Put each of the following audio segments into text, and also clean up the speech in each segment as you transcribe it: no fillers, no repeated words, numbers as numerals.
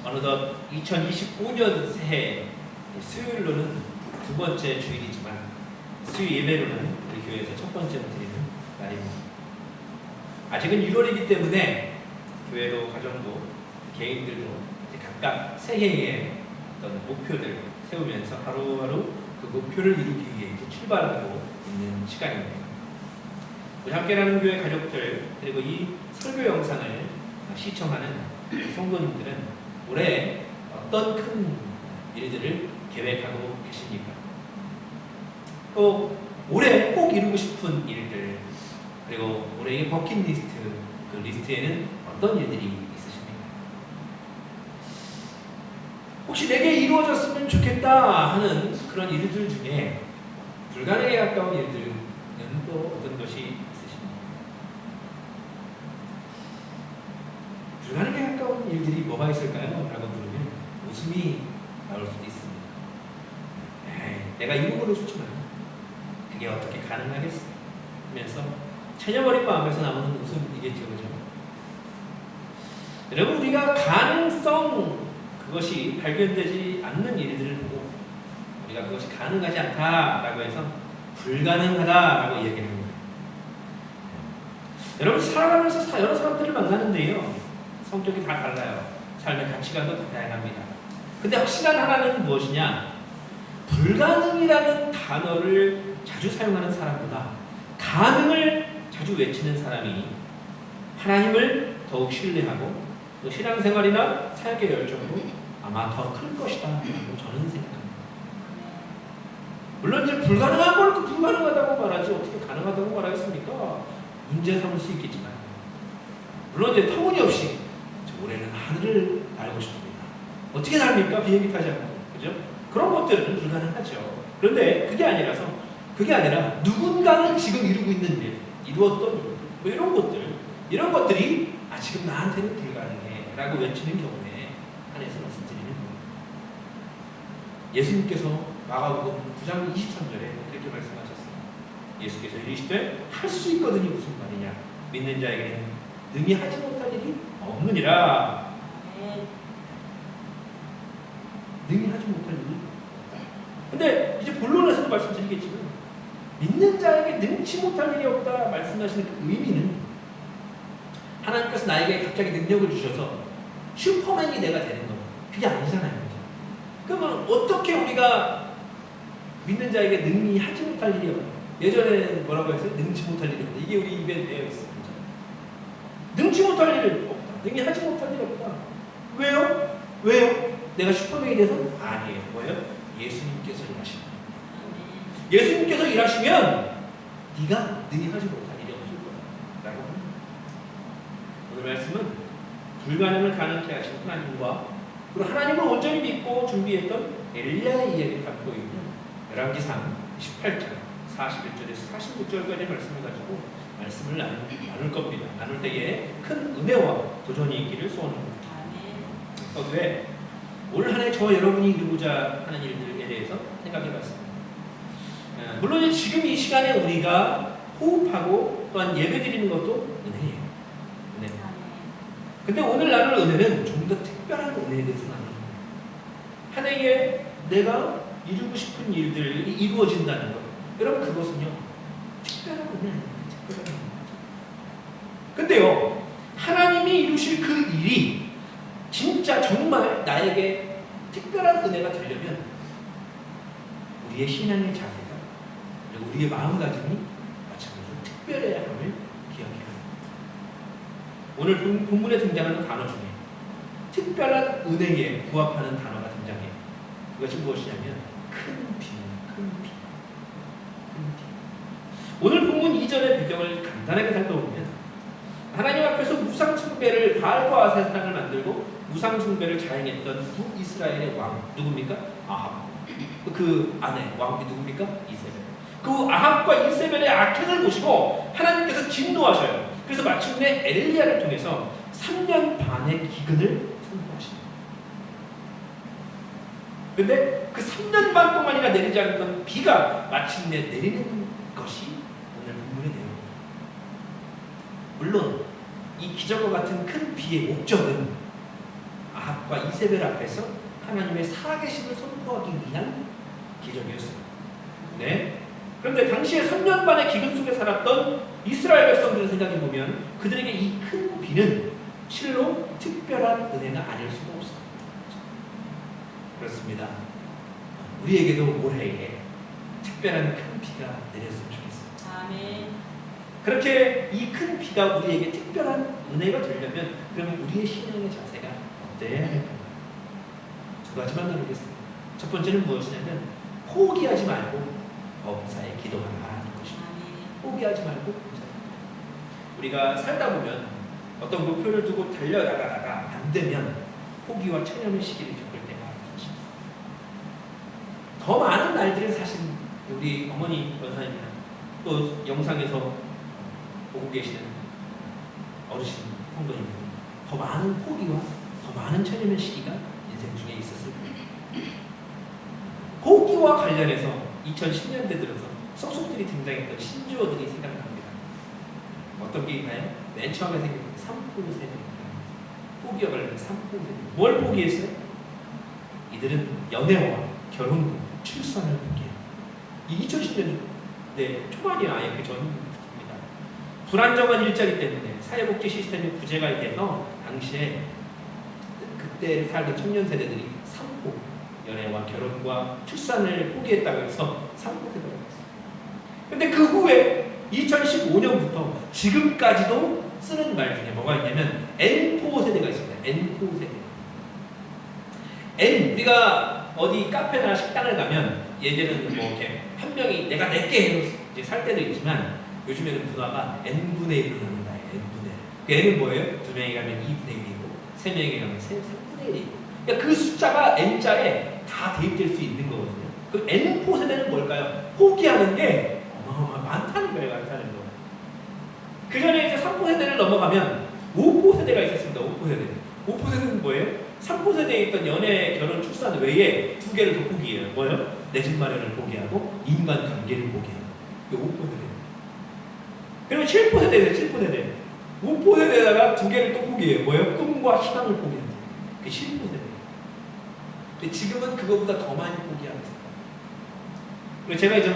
어느덧 2025년 새해 수요일로는 두 번째 주일이지만 수요 예배로는 우리 교회에서 첫 번째로 드리는 날입니다. 아직은 6월이기 때문에 교회도 가정도 개인들도 각각 새해의 어떤 목표를 세우면서 하루하루 그 목표를 이루기 위해 출발하고 있는 시간입니다. 우리 함께하는 교회 가족들 그리고 이 설교 영상을 시청하는 성도님들은 올해 어떤 큰 일들을 계획하고 계십니까? 또 올해 꼭 이루고 싶은 일들 그리고 올해의 버킷리스트 그 리스트에는 어떤 일들이 있으십니까? 혹시 내게 이루어졌으면 좋겠다 하는 그런 일들 중에 불가능에 가까운 일들은 또 어떤 것이 있으십니까? 불가능에 가까운 일들이 뭐가 있을까요? 라고 물으면 웃음이 나올 수도 있습니다. 내가 이루고는 싶지만 그게 어떻게 가능하겠어? 하면서 체념어린 마음에서 나오는 웃음이겠죠. 그죠? 여러분 우리가 가능성 그것이 발견되지 않는 일들을 보고 우리가 그것이 가능하지 않다라고 해서 불가능하다라고 얘기합니다. 여러분 살아가면서 여러 사람들을 만나는데요. 성격이 다 달라요. 삶의 가치관도 다 다양합니다. 근데 확실한 하나는 무엇이냐? 불가능이라는 단어를 자주 사용하는 사람보다 가능을 자주 외치는 사람이 하나님을 더욱 신뢰하고 또 신앙생활이나 사역의 열정도 아마 더 클 것이다 라고 저는 생각합니다. 물론 이제 불가능한 걸 불가능하다고 말하지 어떻게 가능하다고 말하겠습니까? 문제 삼을 수 있겠지만 물론 이제 터무니없이 올해는 하늘을 날고 싶습니다. 어떻게 납니까? 비행기 타지 않고. 그죠? 그런 것들은 불가능하죠. 그런데 그게 아니라 누군가는 지금 이루고 있는 일, 이루었던 일, 뭐 이런 것들이 지금 나한테는 불가능해 라고 외치는 경우에 한해서 말씀드리는 거예요. 예수님께서 마가복음 9장 23절에 이렇게 말씀하셨어요. 예수께서 이르시되 할 수 있거든이 무슨 말이냐? 믿는 자에게는 능히 하지 못할 일이 없느니라. 능히 하지 못할 일이 없다. 근데 이제 본론에서도 말씀드리겠지만 믿는 자에게 능치 못할 일이 없다 말씀하시는 그 의미는 하나님께서 나에게 갑자기 능력을 주셔서 슈퍼맨이 내가 되는 거 그게 아니잖아요. 그러면 어떻게 우리가 믿는 자에게 능히 하지 못할 일이 없다. 예전에 뭐라고 했어요? 능치 못할 일이 없다. 이게 우리 입에 되어 있어요. 능치 못할 일이 없다. 능히 하지 못할 일이 없다. 왜요? 내가 슈퍼맨이 돼서? 아니에요. 뭐예요? 예수님께서 일하시면. 예수님께서 일하시면 네가 능히 하지 못할 일이 없을 거다. 라고 합니다. 오늘 말씀은 불가능을 가능케 하신 하나님과 그리고 하나님을 온전히 믿고 준비했던 엘리야의 이야기를 담고 있는 열왕기상 18장 41절에서 46절까지 말씀을 가지고 말씀을 나눌 겁니다. 나눌 때에 큰 은혜와 도전이 있기를 소원합니다. 왜? 올 한 해 저와 여러분이 이루고자 하는 일들에 대해서 생각해 봤습니다. 물론 지금 이 시간에 우리가 호흡하고 또한 예배 드리는 것도 은혜예요. 은혜. 근데 오늘 나눌 은혜는 좀 더 특별한 은혜에 대해서 나눕니다. 한 해에 내가 이루고 싶은 일들이 이루어진다는 것. 여러분 그것은요. 특별한 은혜예요. 근데요, 하나님이 이루실 그 일이 진짜 정말 나에게 특별한 은혜가 되려면 우리의 신앙의 자세가 그리고 우리의 마음가짐이 마찬가지로 특별해야 함을 기억해야 합니다. 오늘 본문에 등장하는 단어 중에 특별한 은혜에 부합하는 단어가 등장해요. 그것이 무엇이냐면 큰 비. 오늘 본문 이전의 배경을 간단하게 살펴보면 하나님 앞에서 우상 숭배를 바알과 아세라를 만들고 우상 숭배를 자행했던 북이스라엘의 왕 누굽니까? 아합. 그 아내 왕이 누굽니까? 이세벨. 그 아합과 이세벨의 악행을 보시고 하나님께서 진노하셔요. 그래서 마침내 엘리야를 통해서 3년 반의 기근을 선포하십니다. 근데 그 3년 반 동안이나 내리지 않던 비가 마침내 내리는 것이 오늘 본문의 내용입니다. 물론 이 기적과 같은 큰 비의 목적은 아합과 아합과 이세벨 앞에서 하나님의 살아계심을 선포하기 위한 기적이었어요. 네. 그런데 당시에 3년 반의 기근 속에 살았던 이스라엘 백성들을 생각해 보면 그들에게 이 큰 비는 실로 특별한 은혜가 아닐 수가 없어요. 그렇습니다. 우리에게도 올해에 특별한 큰 비가 내렸으면 좋겠어요. 아멘. 그렇게 이 큰 비가 우리에게 특별한 은혜가 되려면 그러면 우리의 신앙의 자세가 어때야 할까요? 두 가지만 나누겠습니다. 첫 번째는 무엇이냐면 포기하지 말고 범사에 기도하라는 것입니다. 포기하지 말고 범사에. 우리가 살다 보면 어떤 목표를 두고 달려나가다가 안 되면 포기와 체념의 시기를 겪을 때가 있죠. 더 많은 날들은 사실 우리 어머니 원사님이나 또 영상에서 보고 계시는 어르신 성도님들 더 많은 포기와 더 많은 체념의 시기가 인생 중에 있었을 거예요. 포기와 관련해서 2010년대 들어서 속속들이 등장했던 신조어들이 생각납니다. 어떤 게 있나요? 맨 처음에 생긴 3포 세대입니다. 포기와 관련해서 3포 세대. 뭘 포기했어요? 이들은 연애와 결혼과 출산을 포기해요. 이 2010년대 초반이 아예 그 전입니다. 불안정한 일자리 때문에 사회복지 시스템이 부재가 돼서 당시에 그때 살던 청년 세대들이 3포, 연애와 결혼과 출산을 포기했다고 해서 3포 세대가 됐어요. 근데 그 후에 2015년부터 지금까지도 쓰는 말 중에 뭐가 있냐면 N4 세대가 있습니다. N4 세대. N, 우리가 어디 카페나 식당을 가면 예전에는 뭐 이렇게 한 명이 내가 내게 해서 이제 살 때도 있지만 요즘에는 문화가 N분의 1로 나눈다. N분의 1. 그 N은 뭐예요? 두 명이 가면 2분의 1이고 세 명이 가면 3분의 1이고 그러니까 그 숫자가 N자에 다 대입될 수 있는 거거든요. 그 N4 세대는 뭘까요? 포기하는 게 많다는 거예요. 많다는 거. 그 전에 이제 3포 세대를 넘어가면 5포 세대가 있었습니다. 5포 세대. 5포 세대는 뭐예요? 3포 세대에 있던 연애, 결혼, 출산 외에 두 개를 더 포기해요. 뭐예요? 내 집 마련을 포기하고 인간관계를 포기해요. 이게 5포 세대. 그리고 7포 세대예요. 7포 세대. 5포 세대에다가 두 개를 또 포기해요. 뭐예요? 꿈과 희망을 포기합니다. 그게 7포 세대. 근데 지금은 그거보다 더 많이 포기하는 세대. 그리고 제가 이제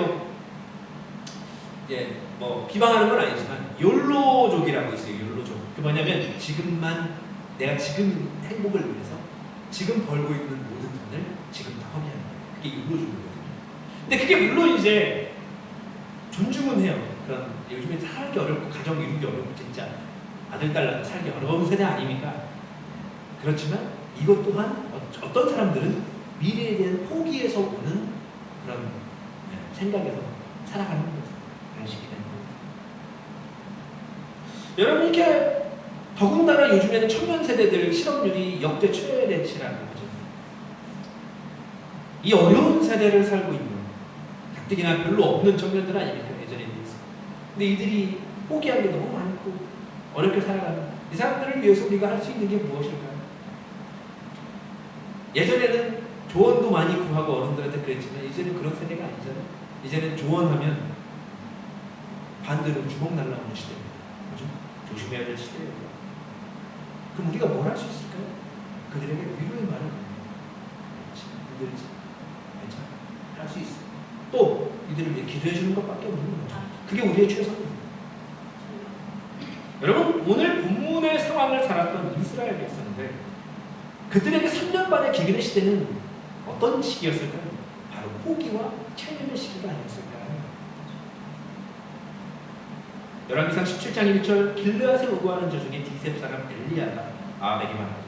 뭐 비방하는 건 아니지만 욜로족이라고 있어요. 욜로족. 그 뭐냐면 지금만 내가 지금 행복을 위해서 지금 벌고 있는 모든 돈을 지금 다 허비하는 거예요. 그게 욜로족이거든요. 근데 그게 물론 이제 존중은 해요. 그런 요즘에 살기 어렵고 가정 이루기 어렵고 진짜 아들 딸 낳고 살기 어려운 세대 아닙니까? 그렇지만 이것 또한 어떤 사람들은 미래에 대한 포기에서 오는 그런 생각에서 살아가는 거죠. 방식이 되는 거죠. 여러분 이렇게 더군다나 요즘에는 청년 세대들 실업률이 역대 최대치라는 거죠. 이 어려운 세대를 살고 있는 가뜩이나 별로 없는 청년들 아닙니까? 예전에 비해서. 근데 이들이 포기한 게 너무 많고 어렵게 살아가는 이 사람들을 위해서 우리가 할 수 있는 게 무엇일까요? 예전에는 조언도 많이 구하고 어른들한테 그랬지만 이제는 그런 세대가 아니잖아요. 이제는 조언하면 반대로 주먹 날라오는 시대입니다. 그죠? 조심해야 될 시대예요. 그럼 우리가 뭘 할 수 있을까요? 그들에게 위로의 말을 힘들지 괜찮아 할 수 있어. 또 이들을 위해 기도해 주는 것밖에 없는 거예요. 그게 우리의 최선입니다. 여러분 오늘 본문의 상황을 살았던 이스라엘 백성들 그들에게 3년 반의 기근의 시대는 어떤 시기였을까요? 바로 포기와 체념의 시기가 아니었을까요? 열왕기상 17장 1절 길르앗에 우거하는 자 중에 디셉 사람 엘리야가 아합에게 말하되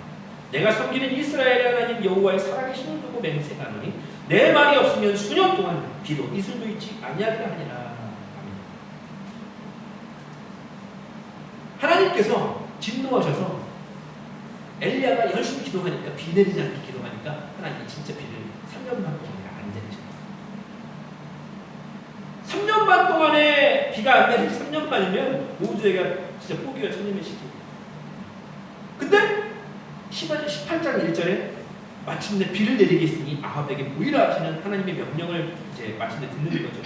내가 섬기는 이스라엘의 하나님 여호와의 살아계심을 두고 맹세하노니 내 말이 없으면 수년 동안 비도 이슬도 있지 아니하리라 하니라. 하나님께서 진노하셔서 엘리야가 열심히 기도하니까 비 내리지 않게 기도하니까 하나님이 진짜 비를 3년 반 동안 안 내리셨어요. 3년 반 동안에 비가 안 내리지 3년 반이면 모두에게 진짜 포기와 체념의 시기. 근데 18장 1절에 마침내 비를 내리겠으니 아합에게 모이라 하시는 하나님의 명령을 이제 마침내 듣는 거죠.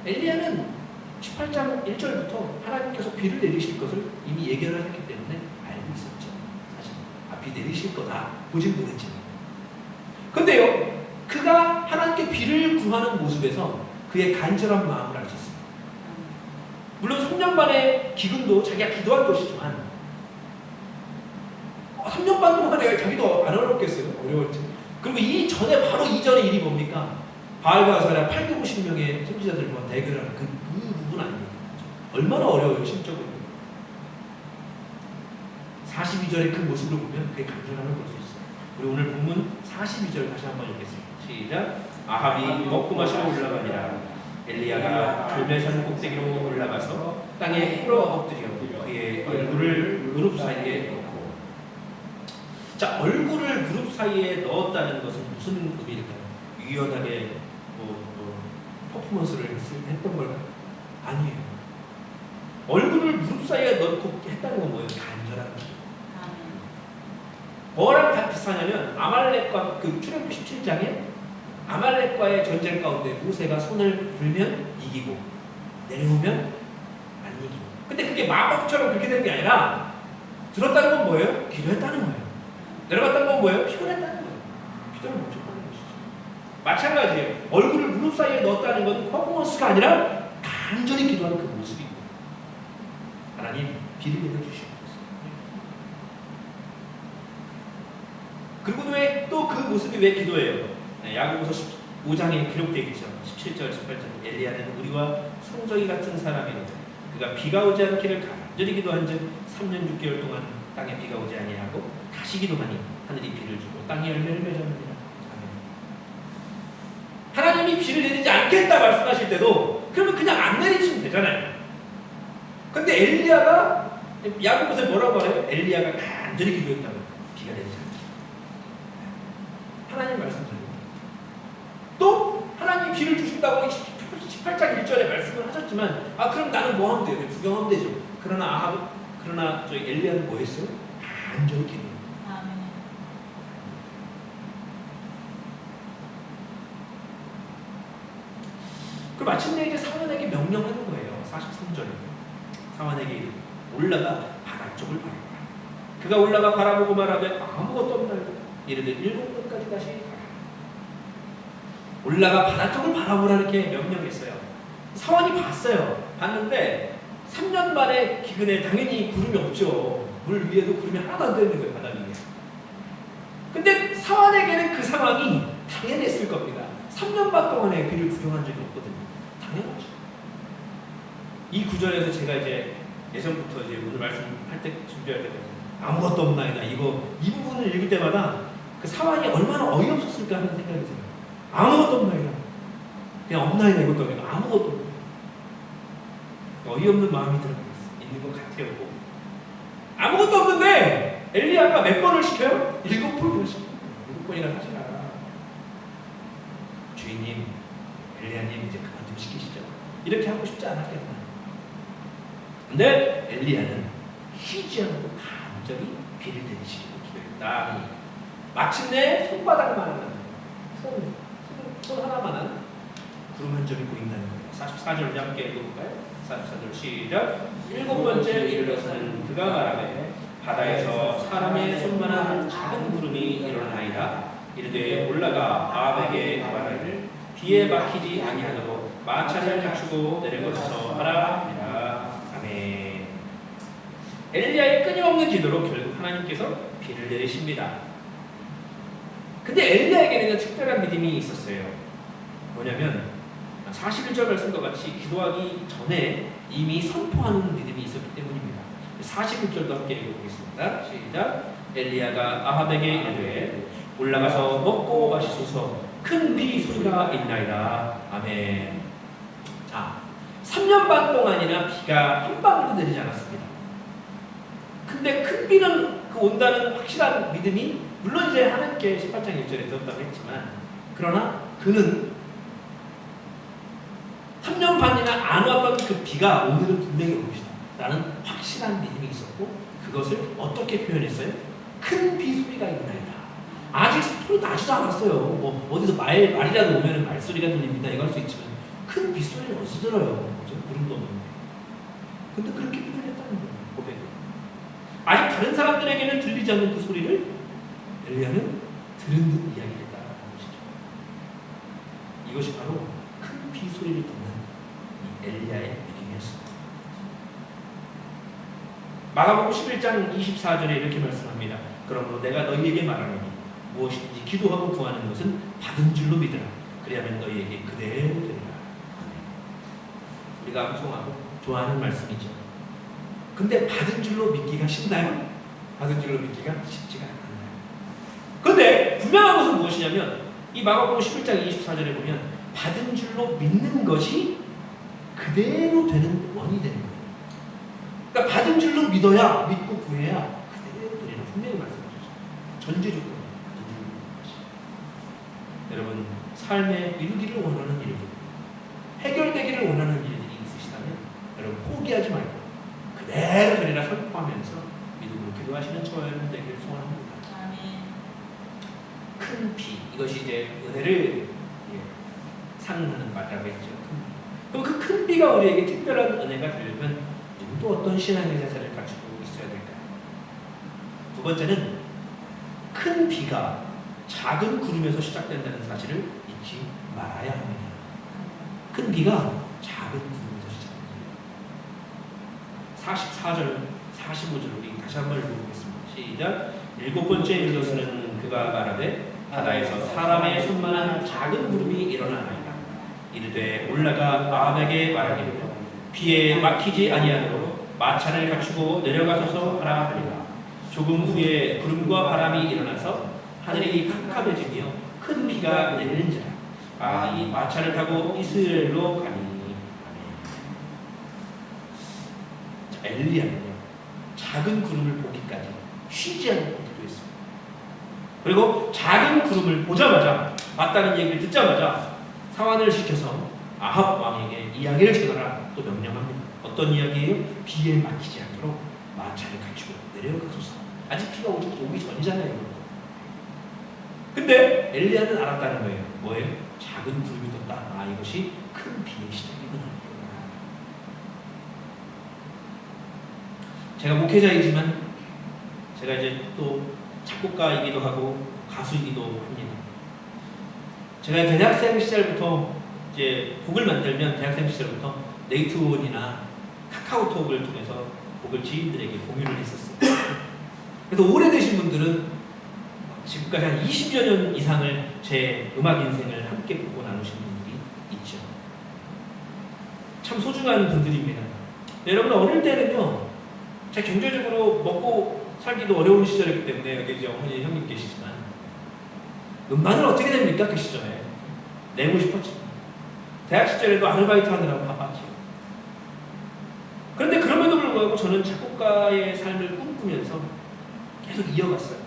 엘리야는 18장 1절부터 하나님께서 비를 내리실 것을 이미 예견을 했기 때문에 알고 있었죠. 사실 비 내리실 거다. 보진 못했지만. 근데요, 그가 하나님께 비를 구하는 모습에서 그의 간절한 마음을 알 수 있습니다. 물론 3년 반의 기근도 자기가 기도한 것이지만 3년 반 동안 내가 자기도 안 어렵겠어요? 어려웠지. 그리고 이 전에 바로 이전의 일이 뭡니까? 바알과 아사랴 850명의 선지자들과 대결하는 그 부분 아닙니까? 얼마나 어려워요, 심적으로. 42절의 그 모습을 보면 그의 간절함을 볼 수 있어요. 우리 오늘 본문 42절 다시 한번 읽겠습니다. 시작. 아합이 먹고 마시러 올라가니라. 엘리야가 갈멜산 꼭대기로 올라가서 땅에 꿇어 엎드려 그의 얼굴을 무릎 사이에 넣고. 자, 얼굴을 무릎 사이에 넣었다는 것은 무슨 의미일까요? 유연하게 퍼포먼스를 했던 걸까요? 아니에요. 얼굴을 무릎 사이에 넣고 했다는 건 뭐예요? 간절한 기도. 뭐랑 비슷하냐면 아말렉과 그 출애굽기 17장에 아말렉과의 전쟁 가운데 모세가 손을 들면 이기고 내려오면 안 이기고. 근데 그게 마법처럼 그렇게 되는 게 아니라 들었다는 건 뭐예요? 기도했다는 거예요. 내려갔다는 건 뭐예요? 피곤했다는 거예요. 기도를 멈췄다는 것이죠. 마찬가지예요. 얼굴을 무릎 사이에 넣었다는 건 퍼포먼스가 아니라 간절히 기도하는 그 모습이고, 하나님 비를 내려주시옵소서. 그리고 왜 또 그 모습이 왜 기도예요? 야고보서 5장에 기록되어 있죠. 17절, 18절. 엘리야는 우리와 성적이 같은 사람이로다. 그가 비가 오지 않기를 간절히 기도한즉 3년 6개월 동안 땅에 비가 오지 아니하고 다시 기도하니 하늘이 비를 주고 땅이 열매를 맺었느니라. 하나님이 비를 내리지 않겠다 말씀하실 때도 그러면 그냥 안 내리시면 되잖아요. 근데 엘리야가 야고보서에 뭐라고 말해요? 엘리야가 간절히 기도했다고 비가 내리지 않겠다. 하나님 말씀드립니다. 또 하나님이 비를 주신다고 18장 1절에 말씀을 하셨지만 그럼 나는 뭐 하면 돼요? 구경하면 되죠. 그러나 저희 엘리야는 뭐 했어요? 간절히 기도해요. 그리고 마침내 이제 사원에게 명령하는 거예요. 43절에 사원에게 올라가 바다 쪽을 바라보라. 그가 올라가 바라보고 말하면 아무것도 없나요? 이르되 7번까지 다시 가라. 올라가 바다 쪽을 바라보라 이렇게 명령했어요. 사원이 봤어요. 봤는데 3년 만에 기근에 당연히 구름이 없죠. 물 위에도 구름이 하나도 안 되는 거예요. 바다 위에. 근데 사원에게는 그 상황이 당연했을 겁니다. 3년 반 동안에 비를 구경한 적이 없거든요. 당연하죠. 이 구절에서 제가 이제 예전부터 이제 오늘 말씀할 때 준비할 때까지 아무것도 없나이다. 이 부분을 읽을 때마다 그 사원이 얼마나 어이없었을까 하는 생각이 들어요. 아무것도 없나이다. 그냥 없나이다 이것도 아니고 아무것도 없나이다. 어이없는 마음이 있는 것 같아요. 아무것도 없는데 엘리야가 몇 번을 시켜요? 7번을 시켜요. 7번이나 하시라. 주인님, 엘리야님 이제 그만 좀 시키시죠. 이렇게 하고 싶지 않았겠나. 근데 엘리야는 쉬지 않고 간절히 비를 내리시기를 기도했다. 마침내 손바닥만한 손 하나만한 구름 한 점이 보인다는 거예요. 44절 함께 읽어볼까요? 44절 시작. 7번째 이르러서는 그가 말하되 바다에서 사람의 손만한 작은 구름이 일어나이다. 이르되 올라가 아합에게 말하기를 비에 막히지 아니하도록 마차를 갖추고 내려가서 하라 하니라. 아멘. 엘리야의 끊임없는 기도로 결국 하나님께서 비를 내리십니다. 근데 엘리야에게는 특별한 믿음이 있었어요. 뭐냐면 41절 말씀과 같이 기도하기 전에 이미 선포하는 믿음이 있었기 때문입니다. 41절도 함께 읽어보겠습니다. 시작. 엘리야가 아합에게 이르되 올라가서 먹고 마시소서. 큰 비 소리가 있나이다. 아멘. 자, 3년 반 동안이나 비가 한 방울도 내리지 않았습니다. 근데 큰 비는 온다는 확실한 믿음이 물론 이제 하나님께 18장 1절에 들었다고 했지만, 그러나 그는 3년 반이나 안 왔던 그 비가 오늘은 분명히 올 것이다 라는 확실한 믿음이 있었고, 그것을 어떻게 표현했어요? 큰 비 소리가 있나이다. 아직 소리 나지도 않았어요. 뭐 어디서 말이라도 오면 말소리가 들립니다 이거 할 수 있지만 큰 비 소리는 어디서 들어요? 구름도 없는데. 근데 그렇게 표현했다는 거예요. 고백을. 아직 다른 사람들에게는 들리지 않는 그 소리를 엘리야는 들은 듯 이야기했다라는 것이죠. 이것이 바로 큰 비 소리를 듣는 이 엘리야의 믿음이었습니다. 마가복음 11장 24절에 이렇게 말씀합니다. 그러므로 내가 너희에게 말하노니 무엇이든지 기도하고 구하는 것은 받은 줄로 믿으라. 그리하면 너희에게 그대로 되리라. 우리가 암송하고 좋아하는 말씀이죠. 근데 받은 줄로 믿기가 쉽나요? 받은 줄로 믿기가 쉽지가 않아요. 그런데 분명한 것은 무엇이냐면 이 마가복음 11장 24절에 보면 받은 줄로 믿는 것이 그대로 되는 원이 되는 거예요. 그러니까 받은 줄로 믿어야, 믿고 구해야 그대로 되리라 분명히 말씀하셨죠. 전제 조건이 받은 줄로 믿는 것이. 여러분 삶에 이루기를 원하는 일들, 해결되기를 원하는 일들이 있으시다면 여러분 포기하지 말고 그대로 되리라 선포하면서 믿음으로 기도하시는 저와 여러분 되기를 소원합니다. 큰 비, 이것이 이제 은혜를 상응하는 말이라고 했죠. 그럼 그 큰 비가 우리에게 특별한 은혜가 되려면 또 어떤 신앙의 자세를 갖추고 있어야 될까요? 두 번째는 큰 비가 작은 구름에서 시작된다는 사실을 잊지 말아야 합니다. 큰 비가 작은 구름에서 시작됩니다. 44절, 45절 우리 다시 한번 읽어보겠습니다. 시작. 일곱 번째 일로서는 그가 말하되 바다에서 사람의 손만한 작은 구름이 일어나나이다. 이르되 올라가 아합에게 말하기를 비에 막히지 아니하도록 마차를 갖추고 내려가소서 하라 하리라. 조금 후에 구름과 바람이 일어나서 하늘이 캄캄해지며 큰 비가 내리는지라. 이 마차를 타고 이스라엘로 가니. 엘리야는요 작은 구름을 보기까지 쉬지 않고 기도했습니다. 그리고 작은 구름을 보자마자 맞다는 얘기를 듣자마자 사환을 시켜서 아합 왕에게 이야기를 전하라 또 명령합니다. 어떤 이야기예요? 비에 막히지 않도록 마차를 갖추고 내려가소서. 아직 비가 오기 전이잖아요. 근데 엘리야는 알았다는 거예요. 뭐예요? 작은 구름이 떴다. 이것이 큰 비의 시작이구나. 제가 목회자이지만 제가 이제 또 작곡가이기도 하고 가수이기도 합니다. 제가 대학생 시절부터 이제 곡을 만들면 대학생 시절부터 네이트온이나 카카오톡을 통해서 곡을 지인들에게 공유를 했었어요. 그래서 오래되신 분들은 지금까지 한 20여 년 이상을 제 음악 인생을 함께 보고 나누신 분들이 있죠. 참 소중한 분들입니다. 여러분 어릴 때는요, 제가 경제적으로 먹고 살기도 어려운 시절이기 때문에 여기 이제 어머니 형님 계시지만 음반을 어떻게 됩니까 그 시절에 내고 싶었지. 대학 시절에도 아르바이트 하느라고 바빴지. 그런데 그럼에도 불구하고 저는 작곡가의 삶을 꿈꾸면서 계속 이어갔어요.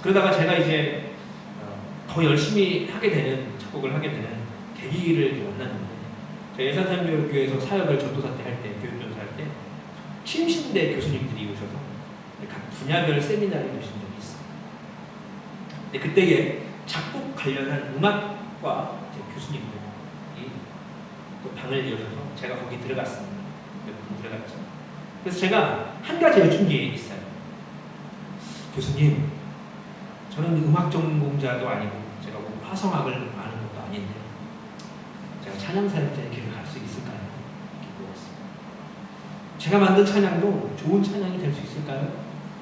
그러다가 제가 이제 더 열심히 하게 되는 작곡을 하게 되는 계기를 만났는데 저희 예산산교육교회에서 사역을 전도사 때 할 때 교육전사 할 때 침신대 교수님들이 오셔서 각 분야별 세미나를 주신 적이 있어요. 근데 그때에 작곡 관련한 음악과 교수님들이 또 방을 이어서 제가 거기 들어갔습니다. 몇 분 들어갔죠. 그래서 제가 한 가지 여쭌 게 있어요. 교수님, 저는 음악 전공자도 아니고 제가 화성학을 아는 것도 아닌데 제가 찬양 사역자의 길을 갈 수 있을까요? 이렇게 물어봤어요. 제가 만든 찬양도 좋은 찬양이 될 수 있을까요?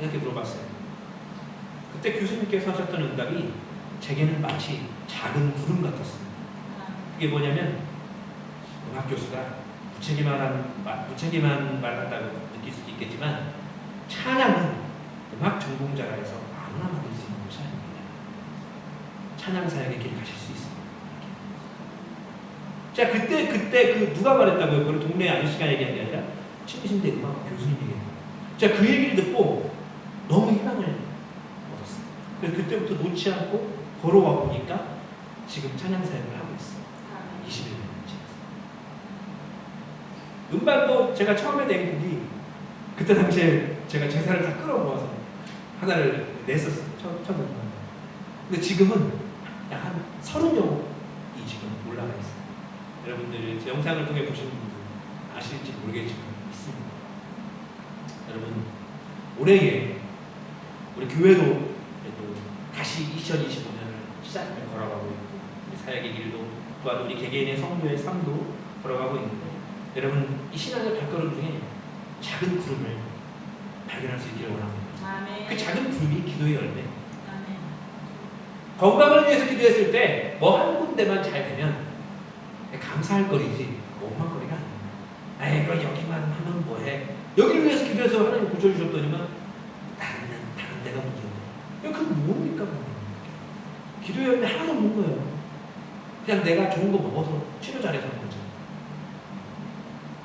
이렇게 물어봤어요. 그때 교수님께서 하셨던 응답이 제게는 마치 작은 구름 같았습니다. 그게 뭐냐면 음악 교수가 무책임한 말 한다고 느낄 수도 있겠지만 찬양은 음악 전공자라 해서 아무나 만들 수 있는 것이 아닙니다. 찬양 사역의 길 가실 수 있습니다. 자, 그때 그 누가 말했다고요? 그걸 동네 아저씨가 얘기한 게 아니라 침신대 음악 교수님 얘기했어요. 자, 그 얘기를 듣고 너무 희망을 얻었어요. 그래서 그때부터 놓지 않고 걸어와 보니까 지금 찬양 사역을 하고 있어요. 21년. 음반도 제가 처음에 낸 곡이 그때 당시에 제가 재산을 다 끌어모아서 하나를 냈었어요. 첫 음반. 근데 지금은 약 한 30여 곡이 지금 올라가 있어요. 여러분들이 영상을 통해 보시는 분들 아실지 모르겠지만 있습니다. 여러분 올해에 우리 교회도 그래도 다시 2025년을 시작하며 걸어가고 있고 우리 사역의 길도 또한 우리 개개인의 성도의 삶도 걸어가고 있는데 여러분 이 신앙의 발걸음 중에 작은 구름을 발견할 수 있기를 원합니다. 아멘. 그 작은 구름이 기도의 열매. 아멘. 건강을 위해서 기도했을 때 뭐 한 군데만 잘 되면 감사할 거리지 원망거리가 아니에요. 그럼 여기만 하면 뭐해? 여기를 위해서 기도해서 하나님 고쳐주셨더니만 다른 데가 문제인데 그건 뭡니까? 기도의 열매 하나도 없는 거예요. 그냥 내가 좋은 거 먹어서 치료 잘해서 하는 거죠.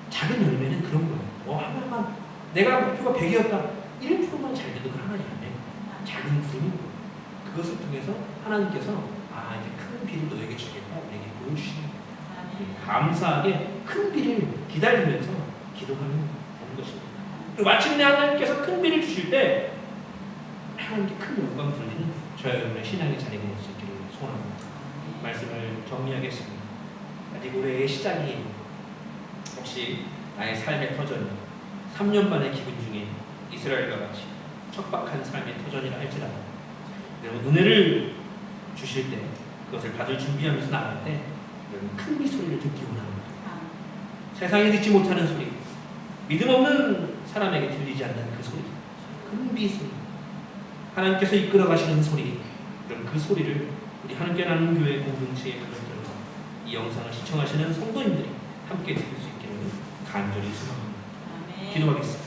작은 열매는 그런 거예요. 뭐 하나만 내가 목표가 100이었다 1%만 잘 돼도 그 하나님 안 돼. 작은 구름이 그것을 통해서 하나님께서 이제 큰 비를 너에게 주겠다 우리에게 보여주시는 거예요. 감사하게 큰 비를 기다리면서 기도하면 되는 것입니다. 그리고 마침내 하나님께서 큰 비를 주실 때 하나님께 큰 영광 돌리는 저와 여러분의 신앙의 자리가 될 수 있기를 소원합니다. 말씀을 정리하겠습니다. 아직 올해의 시작이 혹시 나의 삶의 터전이 3년 반의 기분 중에 이스라엘과 같이 척박한 삶의 터전이라 할지라도 여러분 은혜를 주실 때 그것을 받을 준비하면서 나갈 때 여러분 큰 비 소리를 듣기 원합니다. 세상이 듣지 못하는 소리, 믿음 없는 사람에게 들리지 않는 그 소리, 큰 비 소리, 하나님께서 이끌어 가시는 소리, 이런 그 소리를 우리 하나님께 나누는 교회 공동체의 가족들과 이 영상을 시청하시는 성도님들이 함께 들을 수 있기를 간절히 소망합니다. 기도하겠습니다.